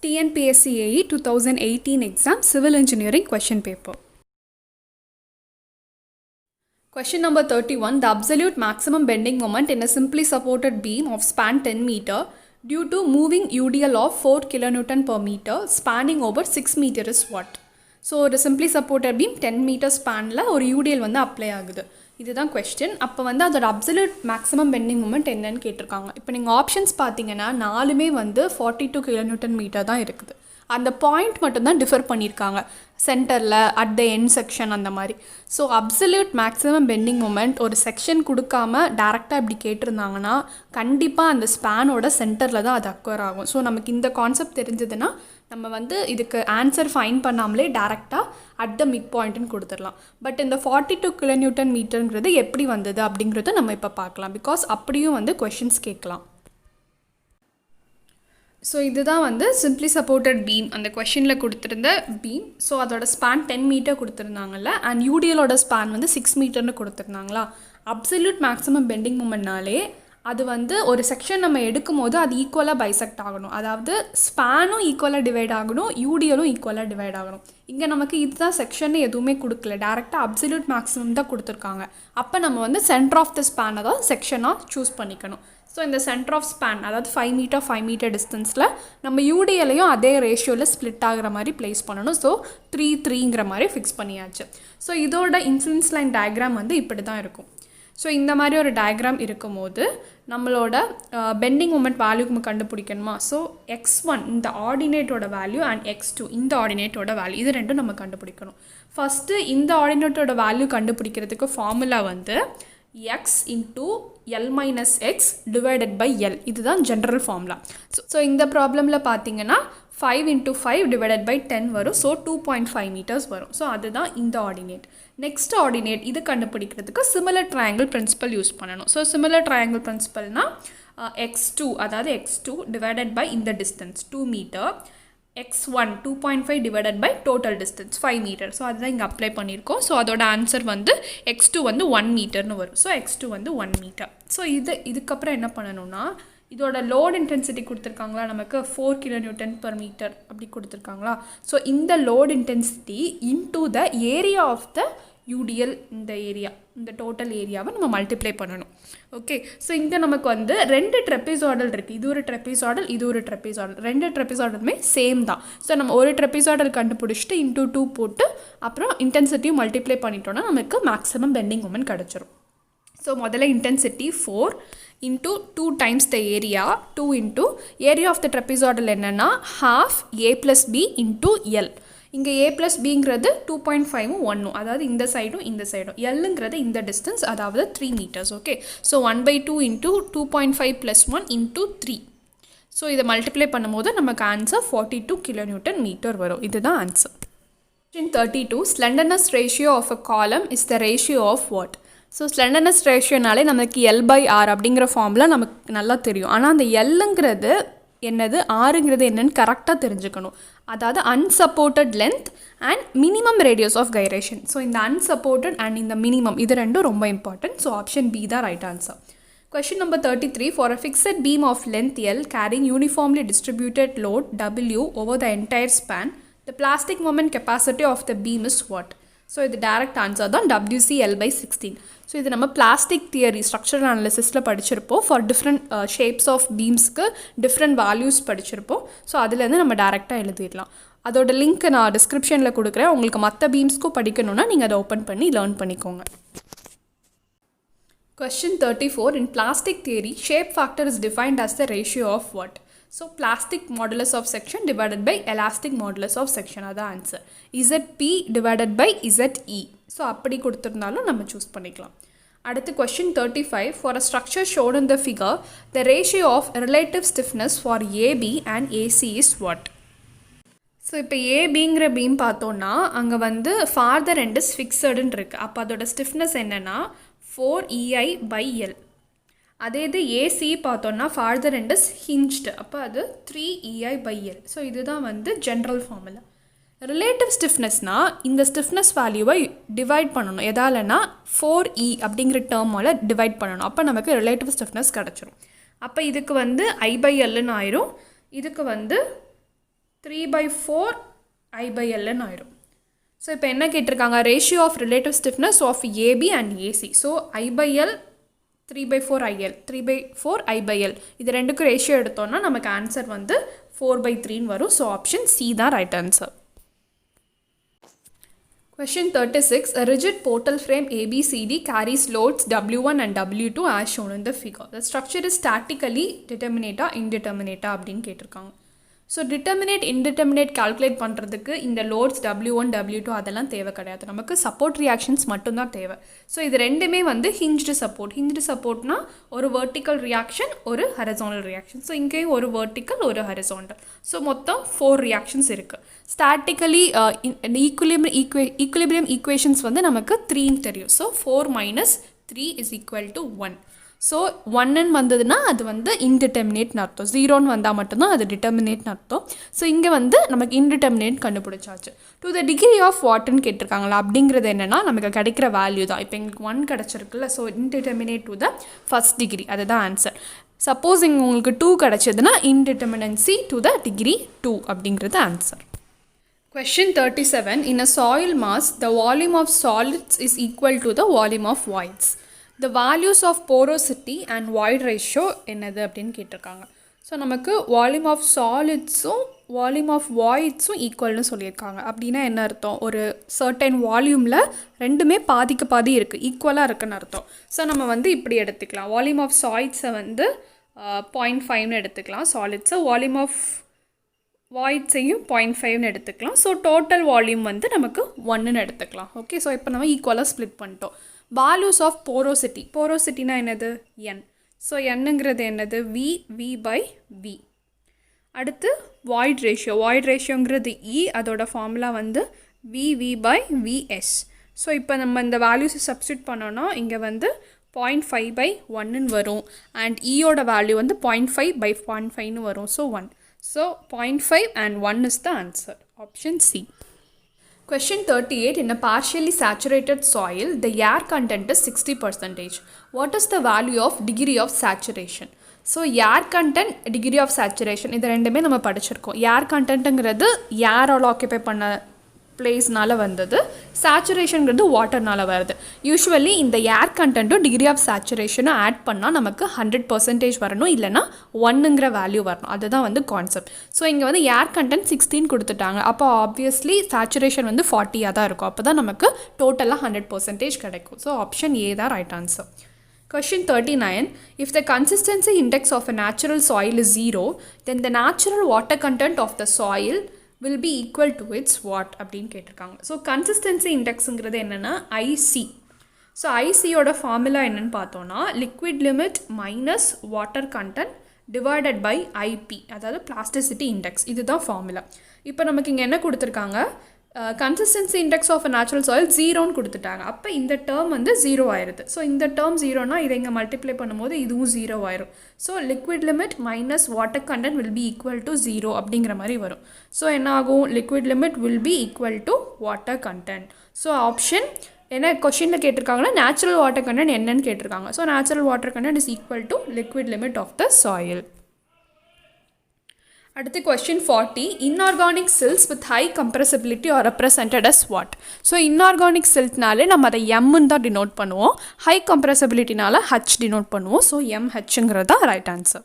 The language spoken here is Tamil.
TNPSC 2018 exam Civil Engineering question paper. Question number 31. The absolute maximum bending moment in a simply supported beam of span 10 meter due to moving UDL of 4 kN per meter spanning over 6 meter is what? So, ஒரு simply supported beam 10 meter spanல ஒரு UDL வந்து apply ஆகுது. இதுதான் கொஸ்டின். அப்போ வந்து அதோட அப்சல்யூட் மேக்ஸிமம் பெண்டிங் மூமெண்ட் என்னன்னு கேட்டிருக்காங்க. இப்போ நீங்கள் ஆப்ஷன்ஸ் பார்த்தீங்கன்னா நாலுமே வந்து 42 kN மீட்டர் தான் இருக்குது. அந்த பாயிண்ட் மட்டும்தான் டிஃபர் பண்ணியிருக்காங்க சென்டரில் அட் த எண்ட் செக்ஷன் அந்த மாதிரி. So absolute maximum bending moment ஒரு செக்ஷன் கொடுக்காம டேரெக்டாக இப்படி கேட்டிருந்தாங்கன்னா கண்டிப்பாக அந்த ஸ்பேனோட சென்டரில் தான் அது அக்வர் ஆகும். ஸோ நமக்கு இந்த கான்செப்ட் தெரிஞ்சதுன்னா நம்ம வந்து இதுக்கு ஆன்சர் ஃபைன் பண்ணாமலே டேரெக்டாக அட் த மிட் பாயிண்ட்னு கொடுத்துடலாம். பட் இந்த 42 kN மீட்டருங்கிறது எப்படி வந்தது அப்படிங்கிறத நம்ம இப்போ பார்க்கலாம். பிகாஸ் அப்படியும் வந்து கொஷின்ஸ் கேட்கலாம். ஸோ இதுதான் வந்து சிம்பிளி சப்போர்ட்டட் பீம் அந்த கொஷினில் கொடுத்துருந்த பீம். ஸோ அதோட ஸ்பேன் 10 மீட்டர் கொடுத்துருந்தாங்கல்ல, அண்ட் யூடிஎலோட ஸ்பேன் வந்து 6 மீட்டர்னு கொடுத்துருந்தாங்களா. அப்சல்யூட் மேக்ஸிமம் பெண்டிங் மூமெண்ட்னாலே அது வந்து ஒரு செக்ஷன் நம்ம எடுக்கும் போது அது ஈக்குவலாக பைசெக்ட் ஆகணும். அதாவது ஸ்பேனும் ஈக்குவலாக டிவைட் ஆகணும், யூடிஎலும் ஈக்குவலாக டிவைட் ஆகணும். இங்கே நமக்கு இதுதான் செக்ஷன் எதுவுமே கொடுக்கல, டேரெக்டாக அப்சல்யூட் மேக்ஸிமம் தான் கொடுத்துருக்காங்க. அப்போ நம்ம வந்து சென்டர் ஆஃப் த ஸ்பேனை தான் செக்ஷனாக சூஸ் பண்ணிக்கணும். ஸோ இந்த சென்டர் ஆஃப் ஸ்பேன் அதாவது 5 மீட்டர் டிஸ்டன்ஸில் நம்ம யூடிஎலையும் அதே ரேஷியோவில் ஸ்ப்ளிட் ஆகிற மாதிரி ப்ளேஸ் பண்ணணும். ஸோ 3 மாதிரி ஃபிக்ஸ் பண்ணியாச்சு. ஸோ இதோட இன்ஃப்ளூயன்ஸ் லைன் டயக்ராம் வந்து இப்படி தான் இருக்கும். ஸோ இந்த மாதிரி ஒரு டயக்ராம் இருக்கும் போது நம்மளோட பெண்டிங் மூமெண்ட் வேல்யூ நம்ம கண்டுபிடிக்கணுமா. ஸோ x1 இந்த ஆர்டினேட்டோட வேல்யூ அண்ட் x2 இந்த ஆர்டினேட்டோட வேல்யூ இது ரெண்டும் நம்ம கண்டுபிடிக்கணும். ஃபஸ்ட்டு இந்த ஆர்டினேட்டோட வேல்யூ கண்டுபிடிக்கிறதுக்கு ஃபார்முலா வந்து x into L minus x divided by L. இதுதான் ஜென்ரல் ஃபார்முலா. ஸோ இந்த ப்ராப்ளமில் பார்த்தீங்கன்னா 5 into 5 divided by 10 வரும். ஸோ 2.5 meters வரும். ஸோ அதுதான் இந்த ஆர்டினேட். நெக்ஸ்ட் ஆர்டினேட் இது கண்டுபிடிக்கிறதுக்கு சிமிலர் ட்ரையாங்கிள் பிரின்சிபல் யூஸ் பண்ணணும். ஸோ சிமிலர் ட்ரையாங்கிள் பிரின்சிபல்னால் x2 அதாவது x2 divided by இந்த distance 2 meter, x1 2.5 divided by total distance 5 meter. So அதுதான் இங்கே அப்ளை பண்ணியிருக்கோம். ஸோ அதோட ஆன்சர் வந்து x2 வந்து 1 மீட்டர்னு வரும். ஸோ x2 வந்து 1 மீட்டர். ஸோ இதுக்கப்புறம் என்ன பண்ணணும்னா இதோட லோட் இன்டென்சிட்டி கொடுத்துருக்காங்களா நமக்கு 4 kN per meter அப்படி கொடுத்துருக்காங்களா. ஸோ இந்த load intensity into the area of the UDL இந்த ஏரியா இந்த டோட்டல் ஏரியாவை நம்ம மல்டிப்ளை பண்ணணும். ஓகே. ஸோ இங்கே நமக்கு வந்து 2 ட்ரெப்பீசாய்டல் இருக்குது. இது ஒரு ட்ரெப்பீசாய்டல், இது ஒரு ட்ரெப்பீசாய்டல். 2 ட்ரெப்பீசாய்டலுமே சேம் தான். ஸோ நம்ம ஒரு ட்ரெப்பீசாய்டல் கண்டுபிடிச்சிட்டு இன்டூ 2 போட்டு அப்புறம் இன்டென்சிட்டியும் மல்டிப்ளை பண்ணிட்டோன்னா நமக்கு மேக்ஸிமம் பெண்டிங் மூமெண்ட் கிடச்சிரும். ஸோ முதல்ல intensity 4 into 2 times the area, 2 into area of the trapezoidal என்னன்னா half a plus b into L. இங்கே a plus bங்கிறது 2.5 1 அதாவது இந்த சைடும் இந்த சைடும், Lங்கிறது இந்த டிஸ்டன்ஸ் அதாவது 3 meters. Okay. So 1/2 into 2.5 plus 1 into 3. So இதை மல்டிப்ளை பண்ணும்போது நமக்கு ஆன்சர் 42 kN மீட்டர் வரும். இதுதான் answer. Question 32. Slenderness ratio of a column is the ratio of what? So slenderness ரேஷியோனாலே நமக்கு L/R அப்படிங்கிற ஃபார்முலா நமக்கு நல்லா தெரியும். ஆனால் அந்த Lங்கிறது என்னது ஆறுங்கிறது என்னன்னு கரெக்டாக தெரிஞ்சுக்கணும். அதாவது unsupported length and minimum radius of gyration. So இந்த அன்சப்போர்ட்டட் அண்ட் இந்த மினிமம் இது ரெண்டும் ரொம்ப இம்பார்ட்டன்ட். ஸோ ஆப்ஷன் பி தான் right answer. Question number 33. For a fixed beam of length L carrying uniformly distributed load W over the entire span, the plastic moment capacity of the beam is what? So இது டைரக்ட் ஆன்சர் தான் WC/L/16. ஸோ இது நம்ம பிளாஸ்டிக் தியரி ஸ்ட்ரக்சரல் அனாலிசிஸில் படிச்சிருப்போம். ஃபார் டிஃப்ரெண்ட் ஷேப்ஸ் ஆஃப் பீம்ஸ்க்கு டிஃப்ரெண்ட் வேல்யூஸ் படிச்சிருப்போம். ஸோ அதுலேருந்து நம்ம டேரெக்டாக எழுதிடலாம். அதோட லிங்க் நான் டிஸ்கிரிப்ஷனில் கொடுக்குறேன். உங்களுக்கு மற்ற பீம்ஸ்க்கும் படிக்கணும்னா நீங்கள் அதை ஓப்பன் பண்ணி லேர்ன் பண்ணிக்கோங்க. Question 34. In plastic theory, shape factor is defined as the ratio of what? So plastic modulus of section divided by elastic modulus of section are the answer. ZP divided by ZE. So அப்படி கொடுத்திருந்தாலும் நம்ம சூஸ் பண்ணிக்கலாம். அடுத்து question 35. For a structure shown in the figure, the ratio of relative stiffness for AB and AC is what? So இப்போ ஏபிங்கிற பீம் பார்த்தோன்னா அங்கே வந்து farther end is fixedன்னு இருக்குது. அப்போ அதோட ஸ்டிஃப்னஸ் என்னென்னா 4EI/L. அதே இது ஏசி பார்த்தோன்னா ஃபார்தர் end is hinged. அப்போ அது 3EI/L. ஸோ இதுதான் வந்து ஜென்ரல் ஃபார்முலா. ரிலேட்டிவ் ஸ்டிஃப்னஸ்னால் இந்த ஸ்டிஃப்னஸ் வேல்யூவை டிவைட் பண்ணணும். எதாலனா 4E அப்படிங்கிற டேர்மால் டிவைட் பண்ணணும். அப்போ நமக்கு ரிலேட்டிவ் ஸ்டிஃப்னஸ் கிடச்சிரும். அப்போ இதுக்கு வந்து I/Lன்னு ஆயிரும், இதுக்கு வந்து 3/4 I/Lன்னு ஆயிரும். ஸோ இப்போ என்ன கேட்டிருக்காங்க, ratio of relative stiffness of AB and AC. So I/L 3/4 IL, 3/4 I/L இது ரெண்டுக்கும் ரேஷியோ எடுத்தோம்னா நமக்கு ஆன்சர் வந்து 4/3 வரும். ஸோ ஆப்ஷன் சி தான் right answer. Question 36. A rigid portal frame ABCD carries loads W1 and W2 as shown in the figure. The structure is statically determinate indeterminate அப்படின்னு கேட்டிருக்காங்க. ஸோ டிட்டர்மினேட் இன்டிட்டர்மினேட் கால்குலேட் பண்ணுறதுக்கு இந்த லோட்ஸ் W1 W2 அதெல்லாம் தேவை கிடையாது, நமக்கு சப்போர்ட் ரியாக்ஷன்ஸ் மட்டும்தான் தேவை. ஸோ இது ரெண்டுமே வந்து ஹிஞ்ச்டு சப்போர்ட்னா ஒரு வெர்டிக்கல் ரியாக்ஷன் ஒரு ஹரிசாண்டல் ரியாக்ஷன். ஸோ இங்கேயும் ஒரு வெர்டிக்கல் ஒரு ஹரிசாண்டல். ஸோ மொத்தம் 4 ரியாக்ஷன்ஸ் இருக்குது. ஸ்டாட்டிக்கலி ஈக்குலிபிரியம் ஈக்குவேஷன்ஸ் வந்து நமக்கு 3 தெரியும். ஸோ 4 - 3 = 1. ஸோ 1ன்னு வந்ததுன்னா அது வந்து இன்டிட்டர்மினேட்னு அர்த்தம், 0ன்னு வந்தால் மட்டும்தான் அது டிட்டர்மினேட்னு அர்த்தம். ஸோ இங்கே வந்து நமக்கு இன்டிட்டர்மினேட் கண்டுபிடிச்சாச்சு. டு த டிகிரி ஆஃப் வாட்னு கேட்டிருக்காங்களா, அப்படிங்கிறது என்னென்னா நமக்கு கிடைக்கிற வேல்யூ தான். இப்போ எங்களுக்கு 1 கிடச்சிருக்குல்ல, so indeterminate to the first degree, அதுதான் ஆன்சர். சப்போஸ் இங்கே உங்களுக்கு 2 கிடச்சதுன்னா இன்டிட்டர்மினன்சி டு த டிகிரி 2 அப்படிங்கிறது answer. Question 37. In a soil mass, the volume of solids is equal to the volume of voids. The values of porosity and void ratio என்னது அப்படின்னு கேட்டிருக்காங்க. ஸோ நமக்கு வால்யூம் ஆஃப் சாலிட்ஸும் வால்யூம் ஆஃப் வாய்ட்ஸும் ஈக்குவல்னு சொல்லியிருக்காங்க. அப்படின்னா என்ன அர்த்தம், ஒரு சர்டன் வால்யூமில் ரெண்டுமே பாதிக்கு பாதி இருக்குது, ஈக்குவலாக இருக்குன்னு அர்த்தம். ஸோ நம்ம வந்து இப்படி எடுத்துக்கலாம், வால்யூம் ஆஃப் சாலிட்ஸை வந்து 0.5ன்னு எடுத்துக்கலாம் சாலிட்ஸை, வால்யூம் ஆஃப் வாய்ட்ஸையும் 0.5ன்னு எடுத்துக்கலாம். ஸோ டோட்டல் வால்யூம் வந்து நமக்கு 1ன்னு எடுத்துக்கலாம். ஓகே, ஸோ இப்போ நம்ம ஈக்குவலாக ஸ்ப்ளிட் பண்ணிட்டோம். வால்யூஸ் ஆஃப் போரோசிட்டினா என்னது, n. ஸோ என்னங்கிறது என்னது, V/V. அடுத்து வாய்ட் ரேஷியோங்கிறது E, அதோட ஃபார்முலா வந்து VV/VS. ஸோ இப்போ நம்ம இந்த வேல்யூஸை சப்ஸ்டியூட் பண்ணோன்னா இங்கே வந்து 0.5/1ன்னு வரும். அண்ட் ஈயோட வேல்யூ வந்து 0.5/0.5ன்னு வரும். So 1. So 0.5 and 1 is the answer. Option C. Question 38. In a partially saturated soil, the air content is 60%. What is the value of degree of saturation? So air content, degree of saturation இது ரெண்டுமே நம்ம படிச்சிருக்கோம். air contentங்கிறது ஏரால் ஆக்கியபை பண்ண பிளேஸ்னால வந்தது, சேச்சுரேஷனுங்கிறது வாட்டர்னால வருது. யூஸ்வலி இந்த ஏர் கண்டென்ட்டும் டிகிரி ஆஃப் சேச்சுரேஷனும் ஆட் பண்ணால் நமக்கு 100% வரணும், இல்லைனா 1ங்கிற வேல்யூ வரணும். அதுதான் வந்து கான்செப்ட். ஸோ இங்கே வந்து ஏர் கண்டென்ட் 16 கொடுத்துட்டாங்க, அப்போ ஆப்வியஸ்லி சேச்சுரேஷன் வந்து 40 தான் இருக்கும். அப்போ தான் நமக்கு டோட்டலாக 100% கிடைக்கும். ஸோ ஆப்ஷன் ஏ தான் right answer. Question 39. If the consistency index of a natural soil is 0, then the natural water content of the soil will be equal to its what அப்படின்னு கேட்டிருக்காங்க. ஸோ கன்சிஸ்டன்சி இண்டெக்ஸுங்கிறது என்னென்னா IC. ஸோ ஐசியோட ஃபார்முலா என்னென்னு பார்த்தோன்னா liquid limit minus water content divided by IP, அதாவது பிளாஸ்டிசிட்டி இண்டெக்ஸ். இதுதான் ஃபார்முலா. இப்போ நமக்கு இங்கே என்ன கொடுத்துருக்காங்க, consistency index of a natural soil 0ன்னு கொடுத்துட்டாங்க. அப்போ இந்த டேர்ம் வந்து 0 ஆயிடுது. ஸோ இந்த டேர்ம் 0னா இதை இங்கே மல்டிப்ளை பண்ணும்போது இதுவும் 0 ஆயிரும். So liquid limit minus water content will be equal to 0 அப்படிங்கிற மாதிரி வரும். ஸோ என்ன ஆகும், liquid limit will be equal to water content. So option என்ன கொஷினில் கேட்டிருக்காங்கன்னா நேச்சுரல் வாட்டர் கண்டென்ட் என்னன்னு கேட்டிருக்காங்க. So natural water content is equal to liquid limit of the soil. அடுத்து question 40. Inorganic silts with high compressibility are represented as what? So inorganic சில்ட்னாலே நம்ம அதை எம்ன்னு தான் டினோட் பண்ணுவோம், ஹை கம்ப்ரெசபிலிட்டினால H டினோட் பண்ணுவோம். ஸோ MHங்கிறது தான் ரைட் ஆன்சர்.